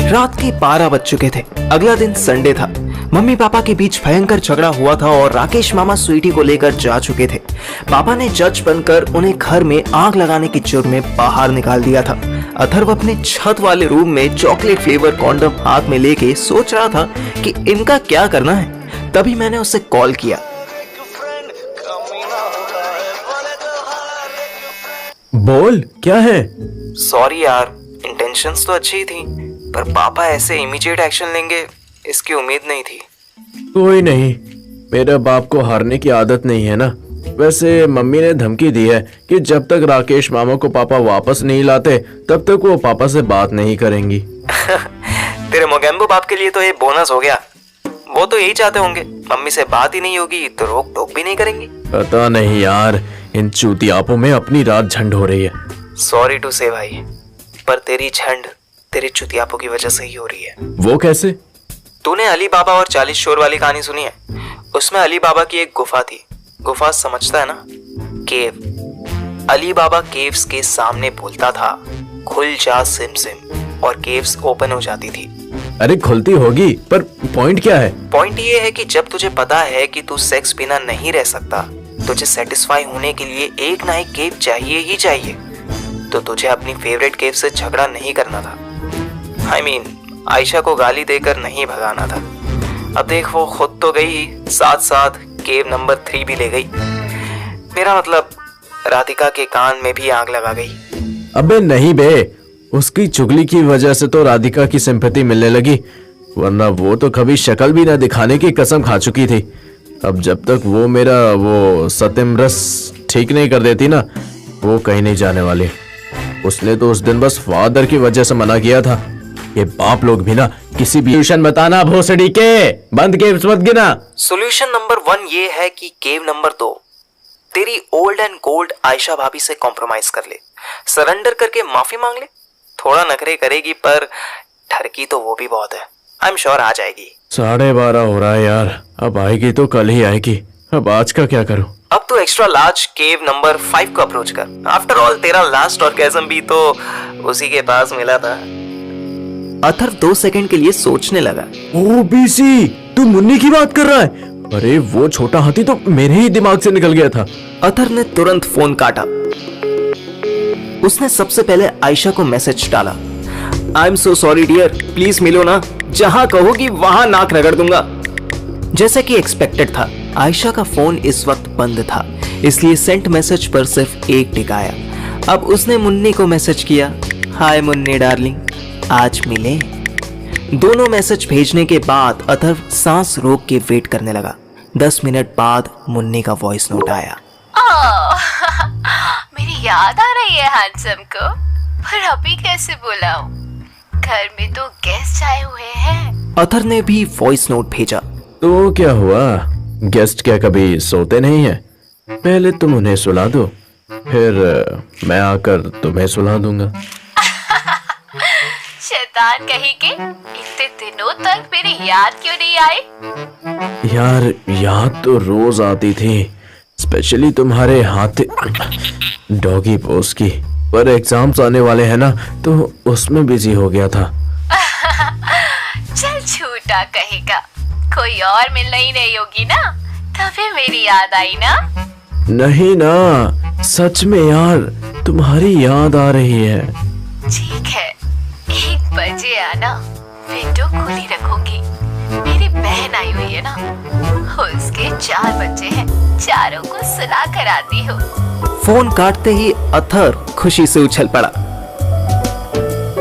रात के 12 बज चुके थे। अगला दिन संडे था। मम्मी पापा के बीच भयंकर झगड़ा हुआ था और राकेश मामा स्वीटी को लेकर जा चुके थे। पापा ने जज बनकर उन्हें घर में आग लगाने की जुर्म में बाहर निकाल दिया था। अथर्व अपने छत वाले रूम में चॉकलेट फ्लेवर कॉन्डम हाथ में लेके सोच रहा था कि इनका क्या करना है। तभी मैंने उसे कॉल किया। बोल, क्या है? सॉरी यार, इंटेंशंस तो अच्छी थी, पर पापा ऐसे इमीडिएट एक्शन लेंगे इसकी उम्मीद नहीं थी। कोई नहीं, मेरे बाप को हारने की आदत नहीं है ना। वैसे मम्मी ने धमकी दी है कि जब तक राकेश मामा को पापा वापस नहीं लाते तब तक वो पापा से बात नहीं करेंगी। तेरे मोगेम्बो बाप के लिए तो ये बोनस हो गया। वो तो यही चाहते होंगे, मम्मी से बात ही नहीं होगी तो रोक टोक भी नहीं करेंगी। पता नहीं यार, इन चूतियापों में अपनी रात झंड हो रही है। सॉरी टू से भाई, पर तेरी झंड तेरे चुतियापों की वजह से ही हो रही है। वो कैसे? तूने अली बाबा और 40 चोर वाली कहानी सुनी है? उसमें अली बाबा की एक गुफा थी। गुफा समझता है ना? केव। अली बाबा केव्स के सामने बोलता था, खुल जा सिम सिम, और केव्स ओपन हो जाती थी। अरे खुलती होगी, पर पॉइंट क्या है? पॉइंट ये है कि जब तुझे पता है कि तू सेक्स बिना नहीं रह सकता, तुझे सेटिस्फाई होने के लिए एक ना एक केव चाहिए ही चाहिए, तो तुझे अपनी फेवरेट केव से झगड़ा नहीं करना था। I mean, आयशा को गाली देकर नहीं भगाना था। अब देख, वो खुद तो गई, साथ साथ केव नंबर 3 भी ले गई। मेरा मतलब राधिका के कान में भी आग लगा गई। अबे नहीं बे, उसकी चुगली की वजह से तो राधिका की सिंपैथी मिलने लगी, वरना वो तो कभी शक्ल भी ना दिखाने की कसम खा चुकी थी। अब जब तक वो मेरा वो सत्यम रस ठीक नहीं कर देती ना, वो कहीं नहीं जाने वाली। उसने तो उस दिन बस फादर की वजह से मना किया था। ये बाप लोग भी ना किसी भी सोल्यूशन बताना भोसड़ी के, बंद केव्स मत गिना। सॉल्यूशन नंबर 1 ये है कि केव नंबर 2 तेरी ओल्ड एंड गोल्ड आयशा भाभी से कॉम्प्रोमाइज कर ले, सरेंडर करके माफी मांग ले। थोड़ा नखरे करेगी पर ठरकी तो वो भी बहुत है। आई एम श्योर आ जाएगी। 12:30 हो रहा है यार, अब आएगी तो कल ही आएगी। अब आज का क्या करूं? अब तो एक्स्ट्रा लार्ज केव नंबर 5 को अप्रोच कर। आफ्टर ऑल तेरा लास्ट ऑर्गेज़म भी तो उसी के पास मिला था। अथर्व 2 सेकंड के लिए सोचने लगा। ओ बीसी, तू मुन्नी की बात कर रहा है? अरे वो छोटा हाथी तो मेरे ही दिमाग से निकल गया था। अथर्व ने तुरंत फोन काटा। उसने सबसे पहले आयशा को मैसेज डाला, I am so sorry dear, please मिलो ना, जहां कहोगी वहां नाक रगड़ दूंगा। जैसा कि एक्सपेक्टेड था, आयशा का फोन इस वक्त बंद था, इसलिए सेंट मैसेज पर सिर्फ एक टिक आया। अब उसने मुन्नी को मैसेज किया, हाय मुन्नी डार्लिंग, आज मिले। दोनों मैसेज भेजने के बाद अथर्व सांस रोक के वेट करने लगा। 10 मिनट बाद मुन्नी का वॉइस नोट आया। मेरी याद आ रही है हैंडसम को, पर अभी कैसे बुलाऊं? घर में तो गेस्ट आए हुए हैं। अथर्व ने भी वॉइस नोट भेजा। तो क्या हुआ, गेस्ट क्या कभी सोते नहीं है? पहले तुम उन्हें सुला दो, फिर मैं आकर तुम्हें सुला दूंगा। शैतान कहीं के, इतने दिनों तक मेरी याद क्यों नहीं आई? यार याद तो रोज आती थी, स्पेशली तुम्हारे हाथ डॉगी पोस्ट की, पर एग्जाम्स आने वाले हैं ना, तो उसमें बिजी हो गया था। चल झूठा कहेगा, कोई और मिलना ही नहीं होगी ना, तभी मेरी याद आई ना? नहीं ना, सच में यार तुम्हारी याद आ रही है। ठीक है, 1 बजे आना, विंडो खुली रखूंगी। मेरी बहन आई हुई है ना, उसके 4 बच्चे हैं, चारों को सुला कर आती हूँ। फोन काटते ही अथर्व खुशी से उछल पड़ा।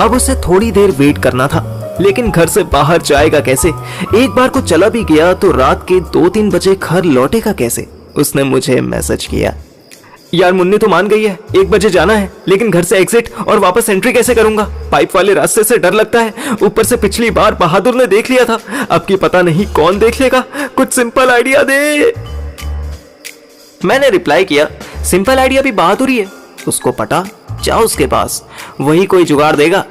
अब उसे थोड़ी देर वेट करना था, लेकिन घर से बाहर जाएगा कैसे? एक बार को चला भी गया तो रात के 2-3 बजे घर लौटेगा कैसे? उसने मुझे मैसेज किया, यार मुन्नी तो मान गई है, 1 बजे जाना है, लेकिन घर से एग्जिट और वापस एंट्री कैसे करूंगा? पाइप वाले रास्ते से डर लगता है, ऊपर से पिछली बार बहादुर ने देख लिया था, अब की पता नहीं कौन देख लेगा, कुछ सिंपल आइडिया दे। मैंने रिप्लाई किया, सिंपल आइडिया भी बहादुरी है, उसको पटा, जाओ उसके पास, वही कोई जुगाड़ देगा।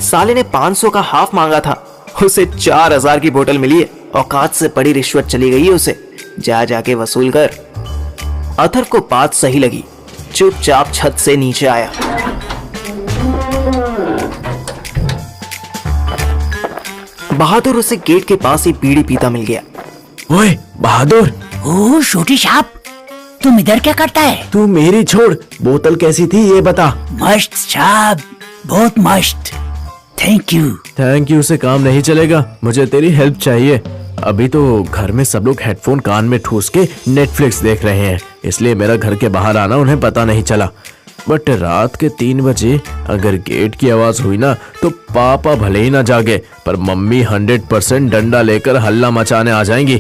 साले ने 500 का हाफ मांगा था, उसे 4000 की बोतल मिली है, औकात से बड़ी रिश्वत चली गई है उसे, जा जाके वसूल कर। अथर्व को बात सही लगी, चुपचाप छत से नीचे आया। बहादुर उसे गेट के पास ही बीड़ी पीता मिल गया। ओए बहादुर, ओ छोटी साहब, तुम इधर क्या करता है? तू मेरी छोड़, बोतल कैसी थी ये बता। मस्त साहब, बहुत मस्त। Thank you. थैंक यू से काम नहीं चलेगा, मुझे तेरी हेल्प चाहिए। अभी तो घर में सब लोग हेडफोन कान में ठूस के नेटफ्लिक्स देख रहे हैं, इसलिए मेरा घर के बाहर आना उन्हें पता नहीं चला। बट रात के 3 बजे अगर गेट की आवाज हुई ना, तो पापा भले ही ना जागे, पर मम्मी 100% डंडा लेकर हल्ला मचाने आ जाएंगी।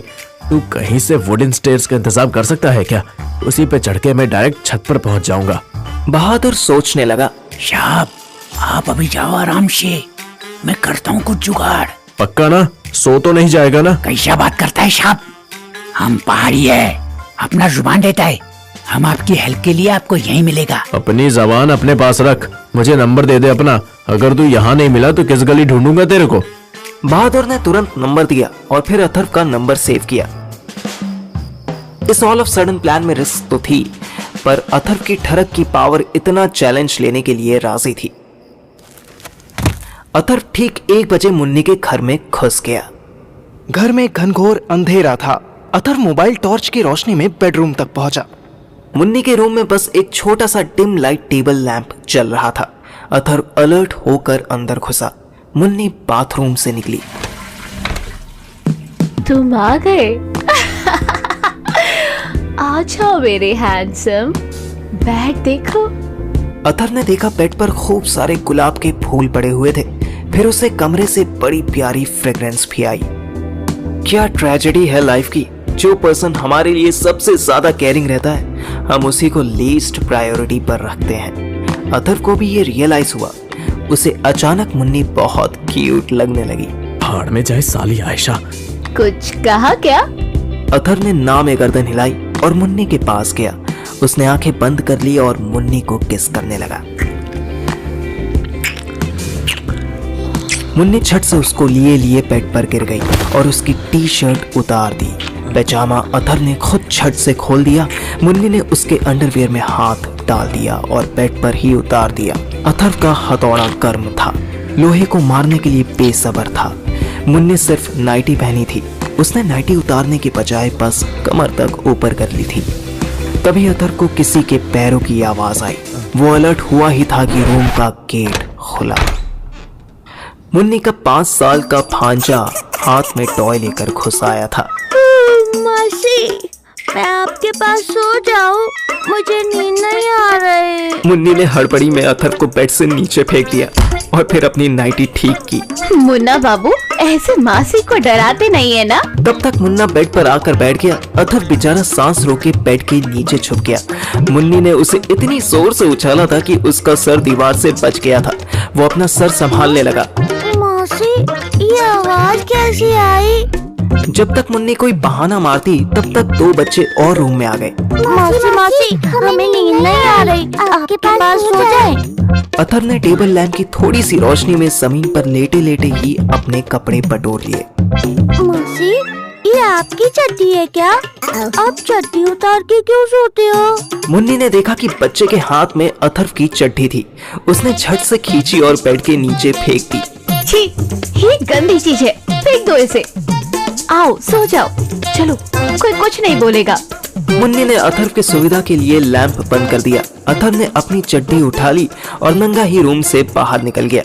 तू कहीं से वुडन स्टेयर्स का इंतजाम कर सकता है क्या? उसी पे चढ़ के मैं डायरेक्ट छत पर पहुंच जाऊंगा। बहादुर सोचने लगा। साहब, आप अभी जाओ आराम से, मैं करता हूँ कुछ जुगाड़। पक्का ना? सो तो नहीं जाएगा ना? कैसा बात करता है साहब, हम पहाड़ी है, अपना जुबान देता है। हम आपकी हेल्प के लिए आपको यहीं मिलेगा। अपनी जबान अपने पास रख, मुझे नंबर दे दे अपना। अगर तू यहाँ नहीं मिला तो किस गली ढूंढूंगा तेरे को। बहादुर ने तुरंत नंबर दिया और फिर अथर्व का नंबर सेव किया। इस ऑल ऑफ सडन प्लान में रिस्क तो थी, पर अथर्व की ठरक की पावर इतना चैलेंज लेने के लिए राजी थी। अथर्व ठीक 1 बजे मुन्नी के घर में घुस गया। घर में घनघोर अंधेरा था। अथर्व मोबाइल टॉर्च की रोशनी में बेडरूम तक पहुंचा। मुन्नी के रूम में बस एक छोटा सा डिम लाइट टेबल लैंप चल रहा था। अथर्व अलर्ट होकर अंदर घुसा। मुन्नी बाथरूम से निकली। तुम आ गए। आ जाओ मेरे हैंडसम, बैग देखो। अथर्व ने देखा बेड पर खूब सारे गुलाब के फूल पड़े हुए थे। फिर उसे कमरे से बड़ी प्यारी फ्रेग्रेंस भी आई। क्या ट्रेजेडी है लाइफ की, जो पर्सन हमारे लिए सबसे ज्यादा केयरिंग रहता है, हम उसी को लीस्ट प्रायोरिटी पर रखते हैं। अथर्व को भी ये रियलाइज हुआ। उसे अचानक मुन्नी बहुत क्यूट लगने लगी। भाड़ में जाए साली आयशा। कुछ कहा क्या? अथर्व ने नाम में गर्दन हिलाई और मुन्नी के पास गया। उसने आंखें बंद कर ली और मुन्नी को किस करने लगा। मुन्नी झट से उसको लिए लिए बेड पर गिर गई और उसकी टी शर्ट उतार दी। पैजामा अथर्व ने खुद झट से खोल दिया। मुन्नी ने उसके अंडरवियर में हाथ डाल दिया और बेड पर ही उतार दिया। अथर्व का हथौड़ा गर्म था, लोहे को मारने के लिए बेसब्र था। मुन्नी सिर्फ नाइटी पहनी थी। उसने नाइटी उतारने के बजाय बस कमर तक ऊपर कर ली थी। तभी अथर्व को किसी के पैरों की आवाज आई। वो अलर्ट हुआ ही था कि रूम का गेट खुला। मुन्नी का 5 साल का भांजा हाथ में टॉय लेकर घुस आया था। मासी, मैं आपके पास सो जाऊं, मुझे नींद नहीं आ रही। मुन्नी ने हड़बड़ी में अथर्व को बेड से नीचे फेंक दिया और फिर अपनी नाइटी ठीक की। मुन्ना बाबू, ऐसे मासी को डराते नहीं है ना? तब तक मुन्ना बेड पर आकर बैठ गया। अथर्व बेचारा सांस रोके बेड के नीचे छुप गया। मुन्नी ने उसे इतनी जोर से उछाला था कि उसका सर दीवार से बच गया था। वो अपना सर संभालने लगा। मासी, ये आवाज कैसी आई? जब तक मुन्नी कोई बहाना मारती, तब तक 2 बच्चे और रूम में आ गए। मासी, हमें नींद नहीं आ रही, आपके पास सो जाए। अथर्व ने टेबल लैंप की थोड़ी सी रोशनी में जमीन पर लेटे लेटे ही अपने कपड़े बटोर लिए। मासी, ये आपकी चड्डी है क्या? आप चड्डी उतार के क्यों सोते हो? मुन्नी ने देखा कि बच्चे के हाथ में अथर्व की चड्डी थी। उसने झट से खींची और बेड के नीचे फेंक दी। छी, ये गंदी चीज है, फेंक दो इसे। आओ सो जाओ, चलो, कोई कुछ नहीं बोलेगा। मुन्नी ने अथर्व की सुविधा के लिए लैंप बंद कर दिया। अथर्व ने अपनी चड्डी उठा ली और नंगा ही रूम से बाहर निकल गया।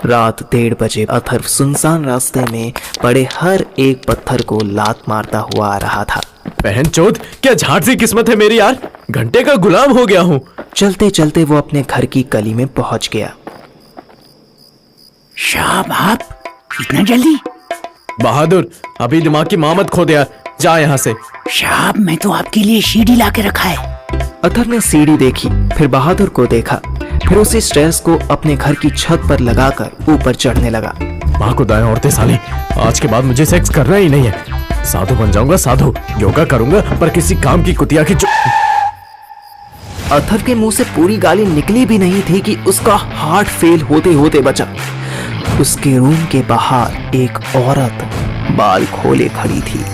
रात 1:30 बजे अथर्व सुनसान रास्ते में पड़े हर एक पत्थर को लात मारता हुआ आ रहा था। बहनचोद, क्या झाट सी किस्मत है मेरी यार, घंटे का गुलाम हो गया हूँ। चलते चलते वो अपने घर की गली में पहुंच गया। शाम, आप इतना जल्दी? बहादुर, अभी दिमाग की माँ मत खो दे यार, जा यहाँ से। शाम, मैं तो आपके लिए सीढ़ी ला के रखा है। अथर्व ने सीढ़ी देखी, फिर बहादुर को देखा, फिर उसी स्ट्रेस को अपने घर की छत पर लगाकर ऊपर चढ़ने लगा। माँ को दाएं औरतें साली, आज के बाद मुझे सेक्स करना ही नहीं है। साधु बन जाऊंगा, साधु योगा करूंगा, पर किसी काम की कुतिया की अथर्व के मुंह से पूरी गाली निकली भी नहीं थी कि उसका हार्ट फेल होते होते बचा। उसके रूम के बाहर एक औरत बाल खोले खड़ी थी।